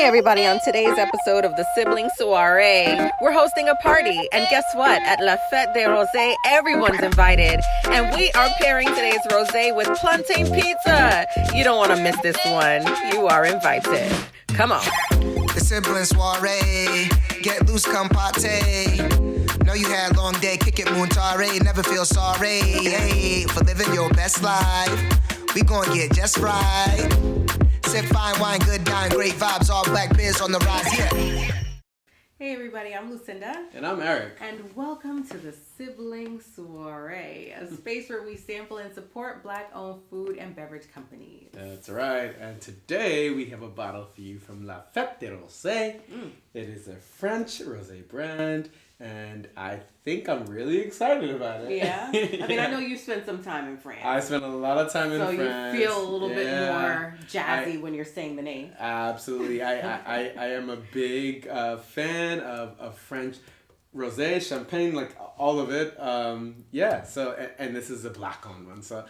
Hey everybody, on today's episode of the Sibling Soirée, we're hosting a party, and guess what? At La Fête de Rosé, everyone's invited, and we are pairing today's rosé with plantain pizza. You don't want to miss this one. You are invited. Come on. The Sibling Soirée, get loose, come party. Know you had a long day, kick it, Munchies, never feel sorry. Hey, for living your best life, we gon' get just right. Sip fine wine, good dine, great vibes, all black beers on the rise, yeah. Hey everybody, I'm Lucinda. And I'm Eric. And welcome to the Sibling Soirée, a space where we sample and support Black-owned food and beverage companies. That's right. And today we have a bottle for you from La Fête de Rosé. It is a French rosé brand, and I think I'm really excited about it. Yeah? I mean, I know you spent some time in France. I spent a lot of time in France. So you feel a little bit more jazzy when you're saying the name. Absolutely. I am a big fan of French rosé, champagne, like all of it. So, and this is a black-owned one. So,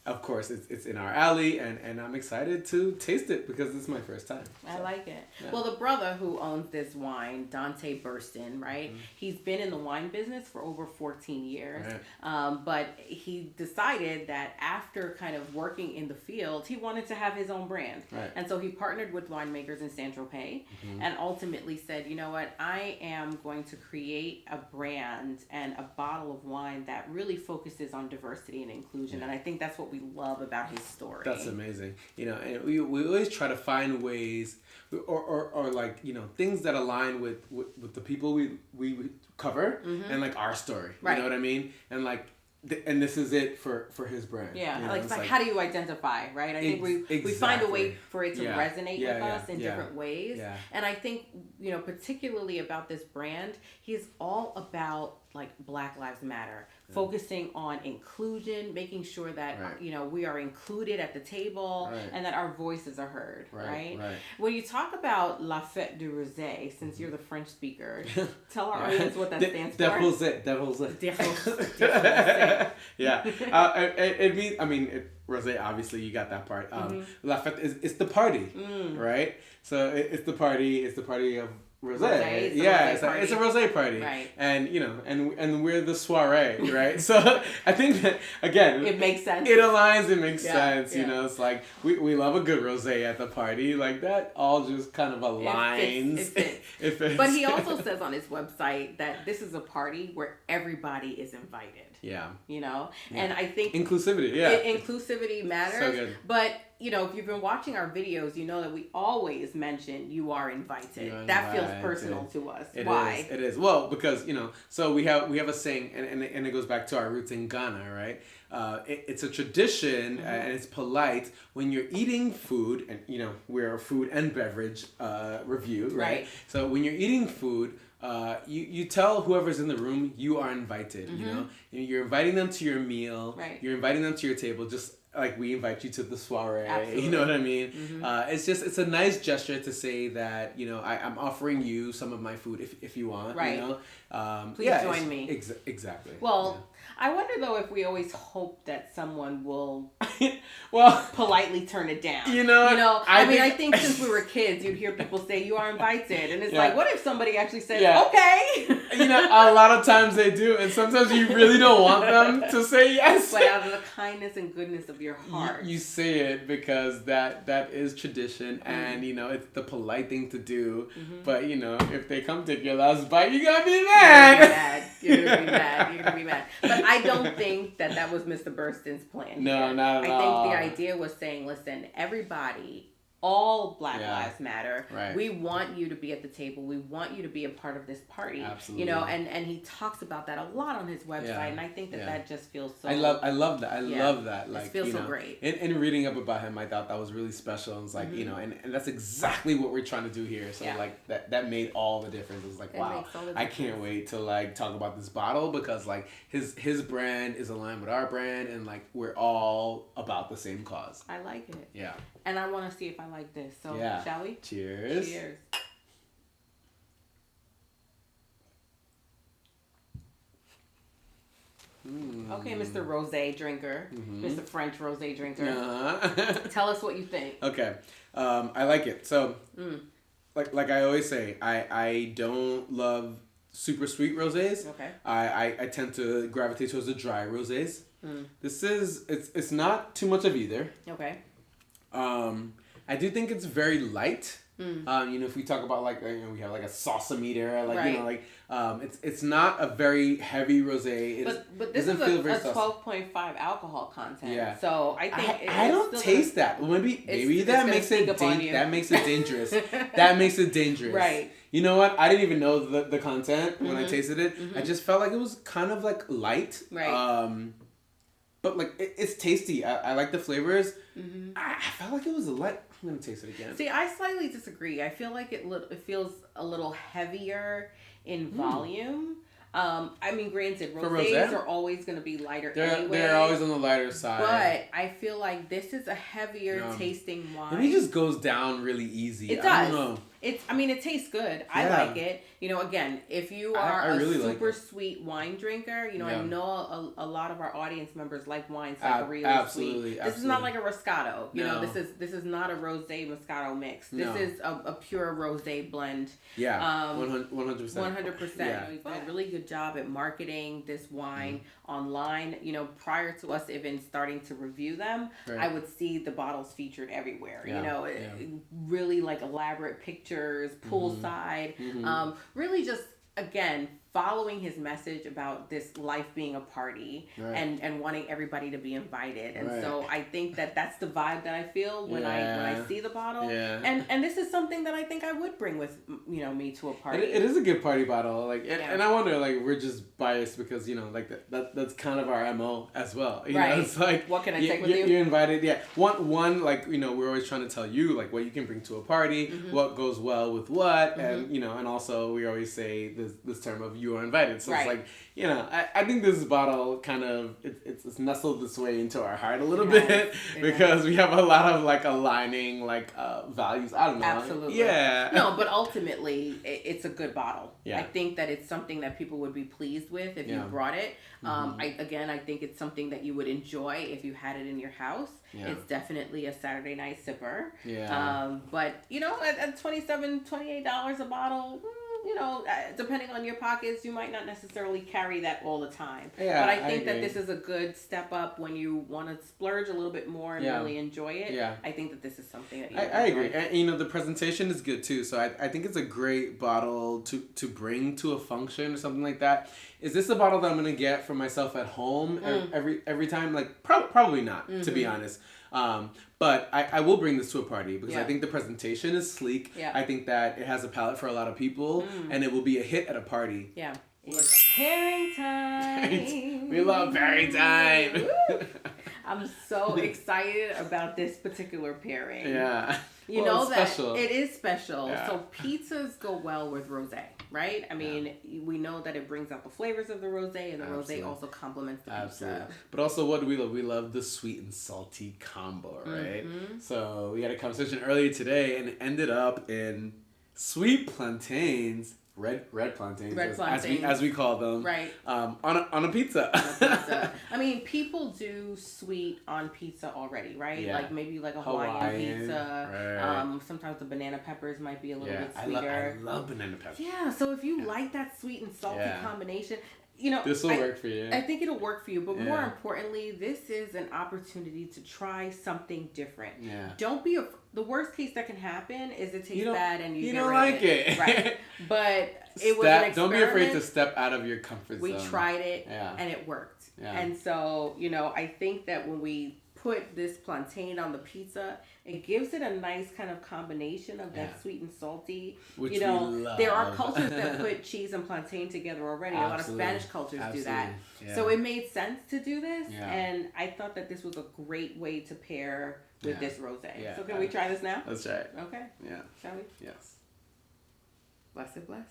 of course, it's in our alley, and I'm excited to taste it because it's my first time. So, I like it. Yeah. Well, the brother who owns this wine, Dante Burston, right? Mm-hmm. He's been in the wine business for over 14 years. Right. But he decided that after kind of working in the field, he wanted to have his own brand. Right. And so he partnered with winemakers in Tropez and ultimately said, you know what, I am going to create a brand and a bottle of wine that really focuses on diversity and inclusion. Yeah. And I think that's what we love about his story. That's amazing. You know, and we always try to find ways or like, you know, things that align with the people we cover and like our story. Right. You know what I mean? And like and this is it for his brand. Yeah, you know, like how do you identify, right? I think we find a way for it to resonate with us in different ways. Yeah. And I think, you know, particularly about this brand, he's all about like Black Lives Matter, focusing on inclusion, making sure that, you know, we are included at the table and that our voices are heard, right? When you talk about La Fête de Rosé, since you're the French speaker, tell our audience what that stands for. De Rosé. Yeah. It means, I mean, rosé, obviously, you got that part. La Fête is the party, right? So it's the party of Rosé. It's a rosé party. Right. And, you know, and we're the soirée, right? So I think that, again, it makes sense. It aligns, it makes sense, you know. It's like we love a good rosé at the party. Like that all just kind of aligns. It fits. But he also says on his website that this is a party where everybody is invited. Yeah. You know? Yeah. And I think inclusivity, inclusivity matters. So good. But you know, if you've been watching our videos, you know that we always mention you are invited. That feels personal to us. Why? It is. Well, because, you know, so we have a saying, and it goes back to our roots in Ghana, right? It's a tradition, and it's polite when you're eating food, and, you know, we're a food and beverage review, right? So when you're eating food, you tell whoever's in the room you are invited. You know, you're inviting them to your meal. Right. You're inviting them to your table. Just like we invite you to the soiree. Absolutely. You know what I mean? It's a nice gesture to say that, you know, I'm offering you some of my food if you want. Right. You know? Please join me. Exactly. Well, I wonder though if we always hope that someone will politely turn it down. You know, I think since we were kids, you'd hear people say you are invited, and it's like, what if somebody actually says, okay? You know, a lot of times they do, and sometimes you really don't want them to say yes. But out of the kindness and goodness of your heart, you say it because that is tradition, and you know it's the polite thing to do. But you know, if they come take your last bite, you gotta be mad. You're gonna be mad. But I don't think that was Mr. Burston's plan. No, not at all. I think the idea was saying, listen, everybody, all Black Lives Matter. Right. We want you to be at the table. We want you to be a part of this party. Absolutely. You know, and he talks about that a lot on his website, and I think that just feels so. I love that. I love that. Like, it feels so great. In reading up about him, I thought that was really special. And it's like, you know, and that's exactly what we're trying to do here. So like that made all the difference. It was like, wow, I can't wait to like talk about this bottle because like his brand is aligned with our brand, and like we're all about the same cause. I like it. Yeah. And I want to see if I like this. So, shall we? Cheers. Cheers. Okay, Mr. Rosé drinker, Mr. French Rosé drinker. Tell us what you think. Okay. I like it. So, like I always say, I don't love super sweet rosés. Okay. I tend to gravitate towards the dry rosés. This is it's not too much of either. Okay. I do think it's very light. If we talk about we have like a salsa meter, it's not a very heavy rosé. But this is a 12.5 alcohol content. Yeah. So I think I don't taste that. Maybe that makes it dangerous. That makes it dangerous. Right. You know what? I didn't even know the content when I tasted it. I just felt like it was kind of like light. Right. But like it's tasty. I like the flavors. I felt like it was light. I'm gonna taste it again. See, I slightly disagree. I feel like it feels a little heavier in volume. Granted, rosés are always going to be lighter anyway. They're always on the lighter side. But I feel like this is a heavier tasting wine. Maybe it just goes down really easy. It does. I don't know. It tastes good. I like it. Again, if you are a really super sweet wine drinker, I know a lot of our audience members like wines really sweet. This is not like a Roscato. This is not a Rosé Moscato mix. This is a pure Rosé blend. Yeah. 100%. 100%. Yeah. We've done a really good job at marketing this wine online. Prior to us even starting to review them, I would see the bottles featured everywhere. Really like elaborate pictures, poolside, really just again following his message about this life being a party and wanting everybody to be invited. And so I think that's the vibe that I feel when I see the bottle. Yeah. And this is something that I think I would bring with me to a party. It is a good party bottle. And I wonder we're just biased because that's kind of our MO as well. You know, it's like what can I take with you? You're invited. Yeah. One we're always trying to tell you what you can bring to a party, what goes well with what, and and also we always say this term of you are invited. So it's like, I think this bottle kind of, it's nestled this way into our heart a little bit because we have a lot of aligning values. I don't know. Absolutely. Yeah. No, but ultimately it's a good bottle. Yeah. I think that it's something that people would be pleased with if you brought it. I think it's something that you would enjoy if you had it in your house. Yeah. It's definitely a Saturday night sipper. Yeah. But at $27, $28 a bottle, depending on your pockets, you might not necessarily carry that all the time. Yeah, but I think that this is a good step up when you want to splurge a little bit more and really enjoy it. Yeah. I think that this is something that you I agree. And, the presentation is good too. So I think it's a great bottle to bring to a function or something like that. Is this a bottle that I'm going to get for myself at home every time? Probably not, to be honest. But I will bring this to a party because I think the presentation is sleek. Yeah. I think that it has a palate for a lot of people and it will be a hit at a party. Yeah. It's pairing time. We love pairing time. I'm so excited about this particular pairing. Yeah. You know that special. It is special. Yeah. So pizzas go well with rosé, right? I mean, we know that it brings out the flavors of the rosé, and the rosé also complements the pizza. But also, what do we love? We love the sweet and salty combo, right? So we had a conversation earlier today, and it ended up in sweet plantains. Red plantains, as we call them, right? On a pizza. I mean, people do sweet on pizza already, right? Yeah. Maybe a Hawaiian pizza. Right. Sometimes the banana peppers might be a little bit sweeter. I love banana peppers. Yeah, so if you like that sweet and salty combination, this will work for you. I think it'll work for you, but more importantly, this is an opportunity to try something different. Yeah. Don't be the worst case that can happen is it tastes bad and you don't like it. Right. But it was an experiment. Don't be afraid to step out of your comfort zone. We tried it and it worked. Yeah. And so, I think that when we put this plantain on the pizza, it gives it a nice kind of combination of that sweet and salty. Which we love. There are cultures that put cheese and plantain together already. A lot of Spanish cultures do that. Yeah. So it made sense to do this, and I thought that this was a great way to pair with this rosé. Yeah. So can we try this now? Let's try it. Okay. Yeah. Shall we? Yes. Blessed bless.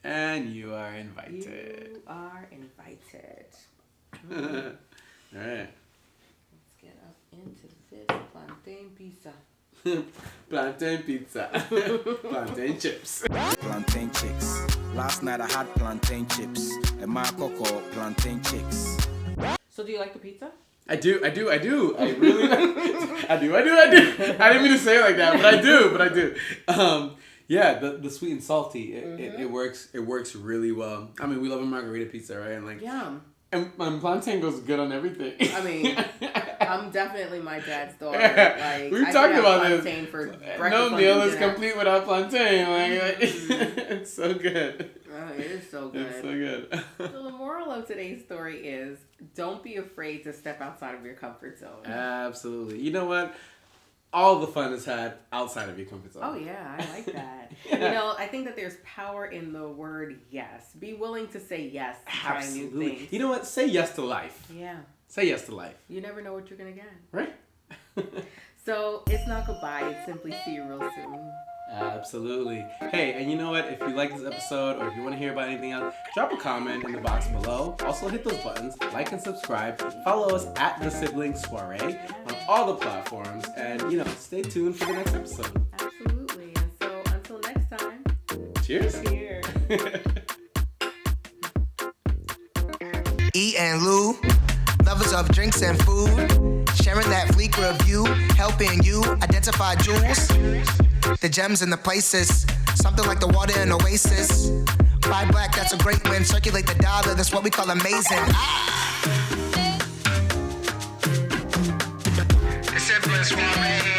And you are invited. You are invited. All right. Get up into this plantain pizza. Plantain pizza. Plantain chips. Plantain chicks. Last night I had plantain chips. And my cocoa plantain chicks. So do you like the pizza? I do. I really I do. I didn't mean to say it like that, but I do. Yeah, the sweet and salty, it works really well. I mean, we love a margarita pizza, right? And like, yum. And plantain goes good on everything. I mean, I'm definitely my dad's daughter. Like, we've talked about plantain this. For no meal is complete without plantain. Like it's so good. Oh, it is so good. It's so good. So the moral of today's story is: don't be afraid to step outside of your comfort zone. Absolutely. You know what? All the fun is had outside of your comfort zone. Oh yeah, I like that. I think that there's power in the word yes. Be willing to say yes to try new things. You know what? Say yes to life. Yeah. Say yes to life. You never know what you're gonna get. Right. So it's not goodbye. It's simply see you real soon. Absolutely. Hey, and you know what? If you like this episode or if you want to hear about anything else, drop a comment in the box below. Also hit those buttons, like and subscribe. Follow us at the Sibling Soirée on all the platforms. And, stay tuned for the next episode. Absolutely. And so until next time. Cheers. Cheers. E and Lou, lovers of drinks and food, sharing that fleek review, helping you identify jewels. The gems and the places, something like the water in Oasis. Buy black, that's a great win. Circulate the dollar, that's what we call amazing. The Sibling Soirée.